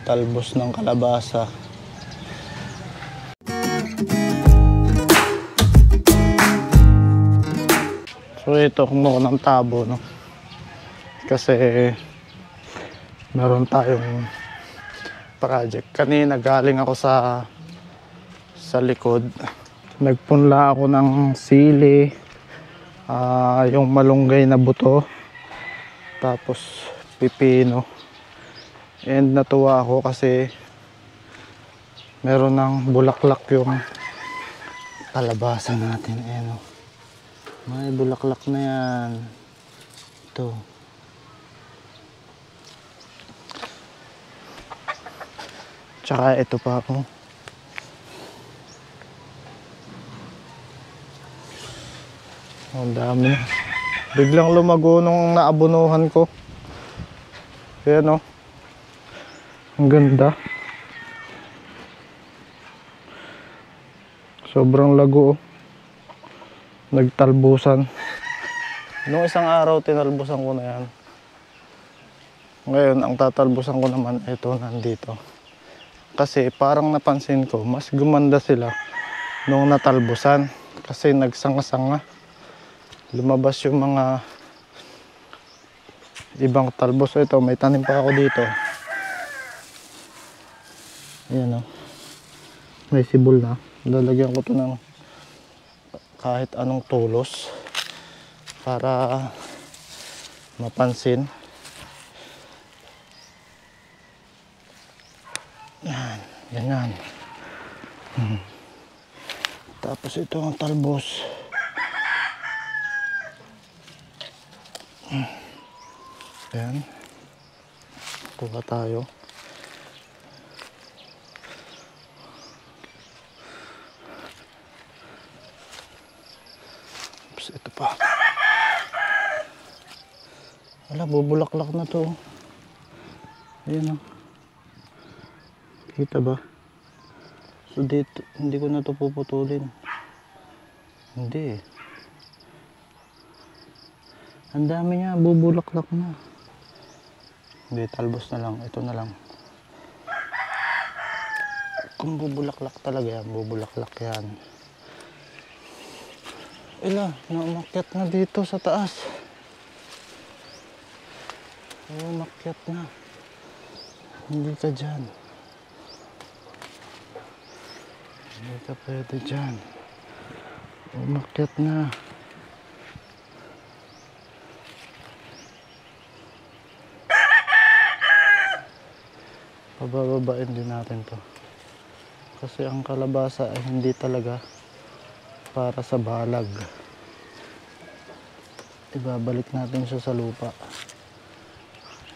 talbos ng kalabasa. So ito, kumuha ng tabo, no? Kasi meron tayong project. Kanina galing ako sa likod. Nagpunla ako ng sili, yung malunggay na buto, tapos pipino. And natuwa ako kasi meron ng bulaklak yung kalabasa natin. Ayan, oh. May bulaklak na yan. Ito. Tsaka ito pa ako. Ang dami. Biglang lumago nung naabunuhan ko. Ayan, oh. Ang ganda. Sobrang lago, oh. Nagtalbusan. Nung isang araw tinalbusan ko na yan. Ngayon ang tatalbusan ko naman ito nandito. Kasi parang napansin ko mas gumanda sila nung natalbusan. Kasi nagsanga-sanga. Lumabas yung mga ibang talbos. Ito may tanim pa ako dito. Ayan, oh. May sibol na. Lalagyan ko to ng kahit anong tulos para mapansin. Yan, ganyan. Tapos ito ang talbos. Yan. Kuha tayo. Ito pa. Wala, bubulaklak na to. Ayan, oh. Kita ba? So dito, hindi ko na to puputulin. Hindi. Ang dami niya, bubulaklak na. Hindi, talbos na lang. Ito na lang. Kung bubulaklak talaga yan, bubulaklak yan. Ila, naumakyat na dito sa taas. Umakyat na. Hindi ka dyan. Hindi ka pwede dyan. Umakyat na. Pabababain din natin to. Kasi ang kalabasa ay hindi talaga para sa balag. Ibabalik natin siya sa lupa.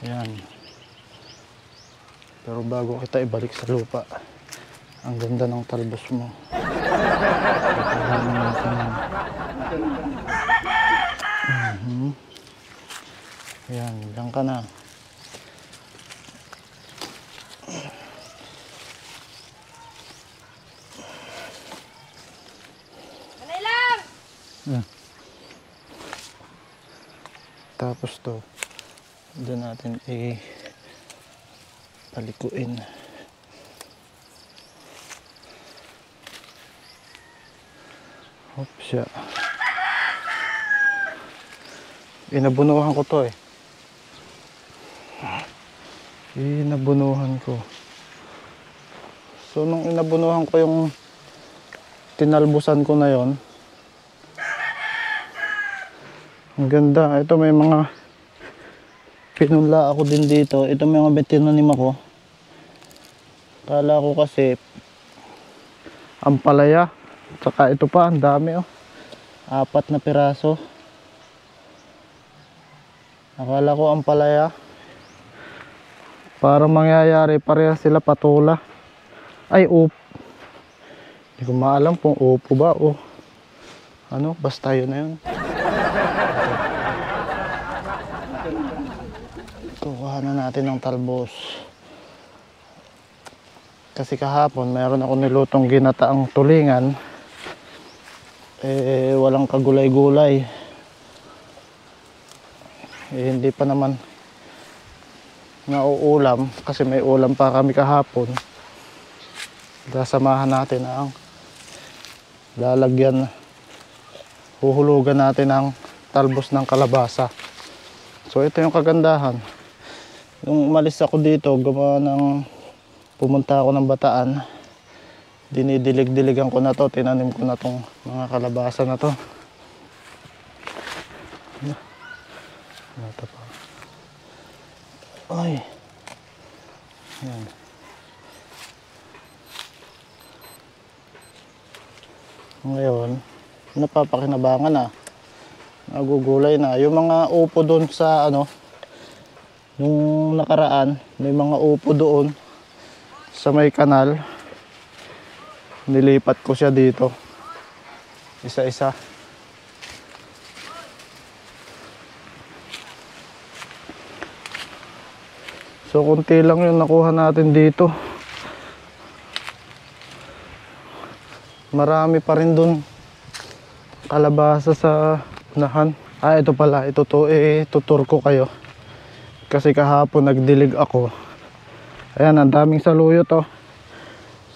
Yan. Pero bago kita ibalik sa lupa, ang ganda ng talbos mo. Yan, diyan ka na. Tapos to, dyan natin palikuin. Oops, ya. Inabunuhan ko to, eh. Inabunuhan ko. So nung inabunuhan ko yung tinalbusan ko na yon, ang ganda. Ito may mga pinunla ako din dito. Ito may mga tinanim ako. Kala ko kasi ampalaya. Tsaka ito pa, ang dami, oh. 4 na piraso. Akala ko ampalaya. Parang mangyayari pareha sila patula. Ay, upo. Hindi ko maalam kung upo ba o ano, basta yun na yun. Kuha na natin ng talbos. Kasi kahapon mayroon ako nilutong ginataang tulingan. Walang kagulay-gulay. Hindi pa naman na uulam kasi may ulam pa kami kahapon. Sasamahan natin ang lalagyan, huhulugan natin ang talbos ng kalabasa. So ito yung kagandahan. Nung umalis ako dito, pumunta ako ng Bataan, dinidilig-diligan ko na to, tinanim ko na tong mga kalabasa na to. Ito pa. Ay. Yan. Ngayon, napapakinabangan na. Nagugulay na. Yung mga upo doon sa yung nakaraan, may mga upo doon sa may kanal. Nilipat ko siya dito. Isa-isa. So konti lang yung nakuha natin dito. Marami pa rin dun kalabasa sa unahan. Ito pala, tutur ko kayo. Kasi kahapon nagdilig ako. Ayan, ang daming saluyot oh.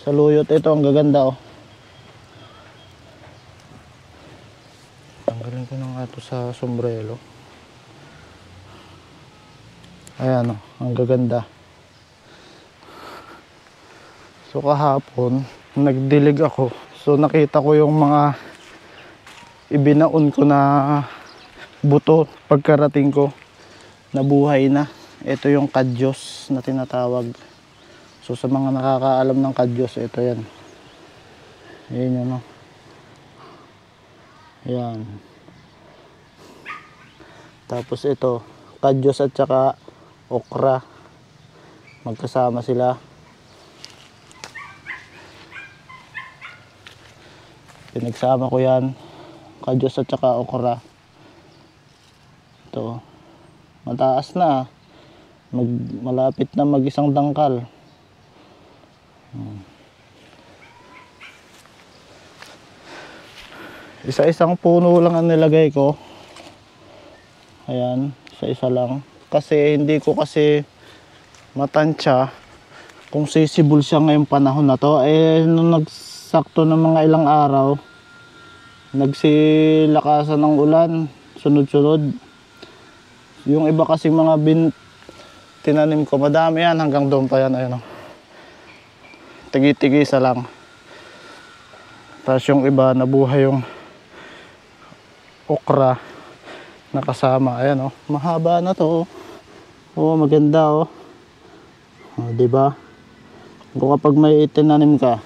Saluyot ito, ang gaganda oh. Tanggalin ko na nga ito sa sombrero. Ayan oh, ang gaganda. So kahapon nagdilig ako. So nakita ko yung mga ibinaon ko na buto. Pagkarating ko, nabuhay na. Ito yung kadyos na tinatawag. So sa mga nakakaalam ng kadyos, ito yan. Ayan yun, no? Ayan. Tapos ito, kadyos at saka okra. Magkasama sila. Pinagsama ko yan, kadyos at saka okra. Ito, mataas na. Malapit na mag-isang dangkal. Isa-isang puno lang ang nilagay ko. Ayan, isa-isa lang. Kasi hindi ko matansya kung sisibol siya ngayong panahon na to. Nung nagsakto ng mga ilang araw, nagsilakasan ng ulan, sunod-sunod. Yung iba kasing mga tinanim ko, madami yan, hanggang doon pa yan. Ayun, tigi-tigisa lang. Tapos yung iba, nabuhay yung okra nakasama. Ayan mahaba na to. Maganda diba? Kung kapag may itinanim ka,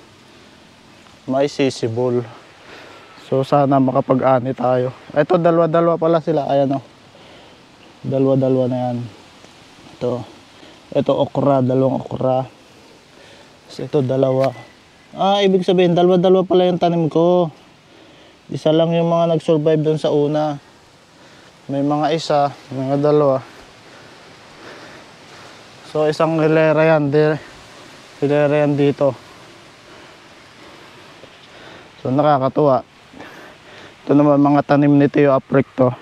may sisibol. So sana makapag-ani tayo. Ito dalawa-dalawa pala sila. Ayan dalawa-dalawa na yan. Ito okra, dalawang okra. Ito dalawa. Ibig sabihin dalawa-dalawa pala yung tanim ko. Isa lang yung mga nag-survive doon sa una. May mga isa, mga dalawa. So isang hilera yan, hilera yan dito. So nakakatuwa. Ito naman mga tanim ni Tio Aprik to.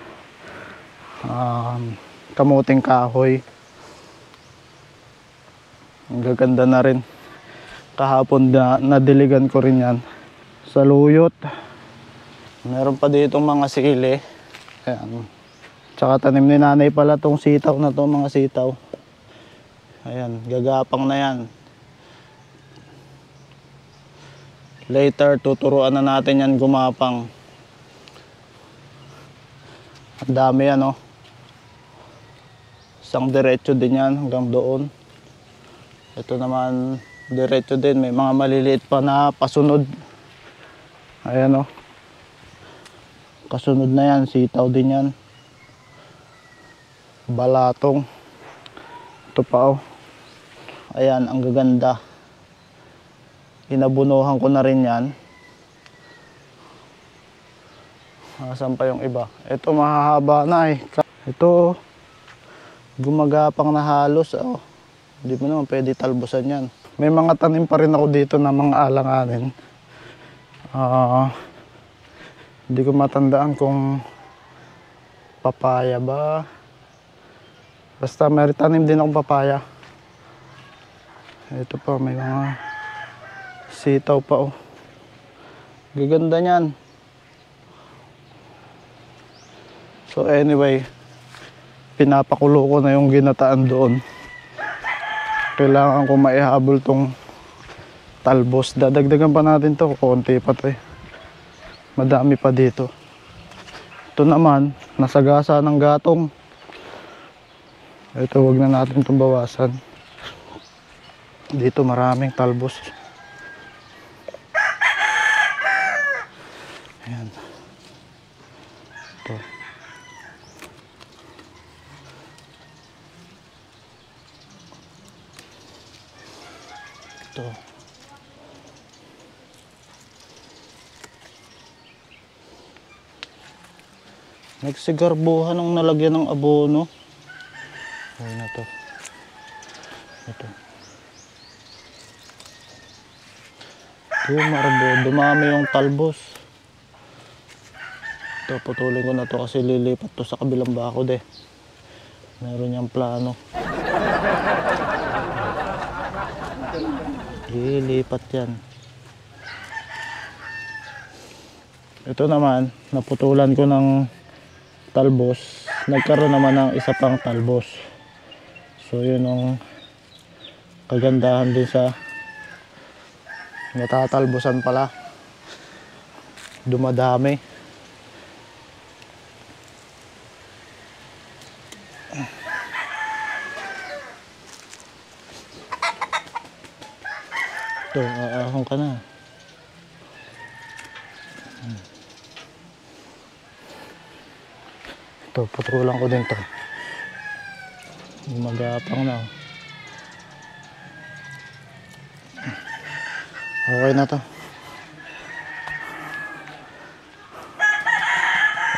Kamuting kahoy. Ang gaganda na rin. Kahapon nadiligan ko rin yan. Saluyot. Meron pa dito mga sili. Ayan. Tsaka tanim ni nanay pala tong sitaw na to, mga sitaw. Ayan, gagapang na yan. Later, tuturuan na natin yan gumapang. Ang dami yan Isang diretso din yan hanggang doon. Ito naman diretso din, may mga maliliit pa na pasunod. Ayan kasunod na yan, sitaw din yan. Balatong. Ito pa Ayan, ang gaganda. Inabunuhan ko na rin yan. Saan pa yung iba? Ito mahahaba na Ito gumagapang na halos Hindi mo naman pwede talbusan yan. May mga tanim pa rin ako dito na mga alanganin. Hindi ko matandaan kung papaya ba. Basta may tanim din akong papaya. Ito pa, may mga sitaw pa oh. Gaganda niyan. So anyway, pinapakulo ko na yung ginataan doon. Kailangan ko maihabol tong talbos. Dadagdagan pa natin to, konti pa to eh. Madami pa dito. Ito naman, nasagasa ng gatong. Ito, wag na natin itong bawasan. Dito maraming talbos. Ayan. Ito. Ito. Nagsigarbuhan ng nalagyan ng abono. Ayan na to. Ito. Dumami yung talbos. Ito, putulin ko na to kasi lilipat to sa kabilang bakod eh. Meron niyang plano. Lilipat yan. Ito naman, naputulan ko ng talbos. Nagkaroon naman ng isa pang talbos. So yun ang kagandahan din sa natatalbosan pala. Dumadami. Ito, aahon ka na. Ito, putulan ko din to. Magapang na. Okay na to.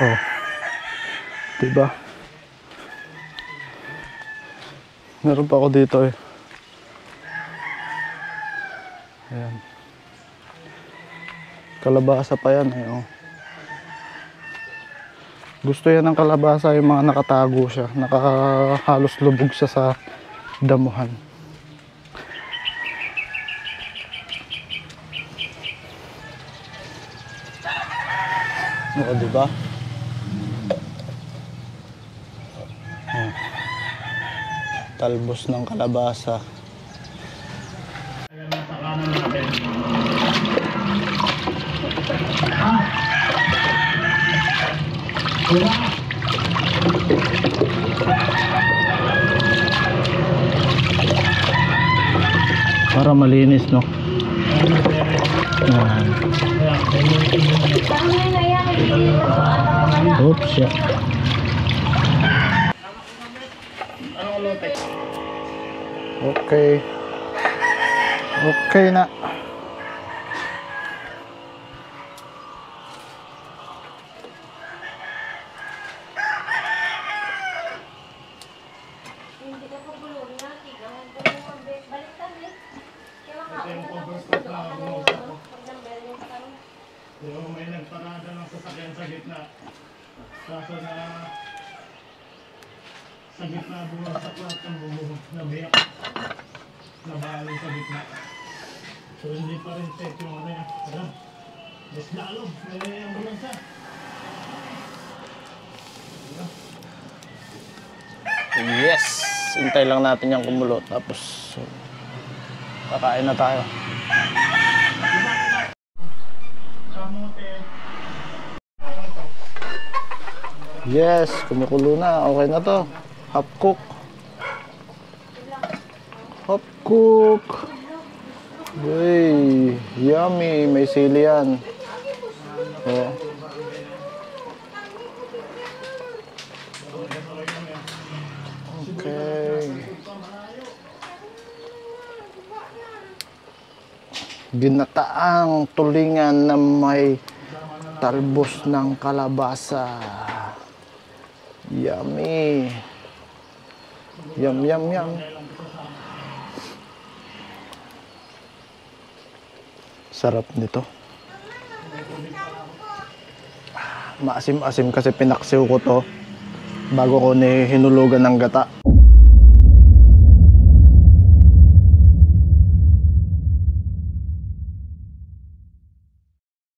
Oh. Diba? Meron pa ako dito eh. Ayan. Kalabasa pa yan eh. Oh. Gusto yan ng kalabasa, yung mga nakatago siya. Nakahalos lubog siya sa damuhan. Oo, diba? Oh. Talbos ng kalabasa. Para malinis, no? Ayan. Oops, yeah. Okay. Okay na. May nagparada ng sasakyan sa gitna. Kaso na sa gitna bumagsak lahat ng bubong. Nabiyak. Nabalo sa gitna. So hindi pa rin set yung ano yan. Alam. Mas lalo. May ambulansya. Yes! Hintay lang natin yung kumulo. Tapos kakain na tayo. Yes, kumukulo na. Okay na to. Half cook. Half cook. Uy, yummy. May sili yan. Oh. Okay. Ginataang tulingan na may talbos ng kalabasa. Yummy. Yum, yum, yum. Sarap nito. Maasim-asim kasi pinaksiw ko to bago ko hinulugan ng gata.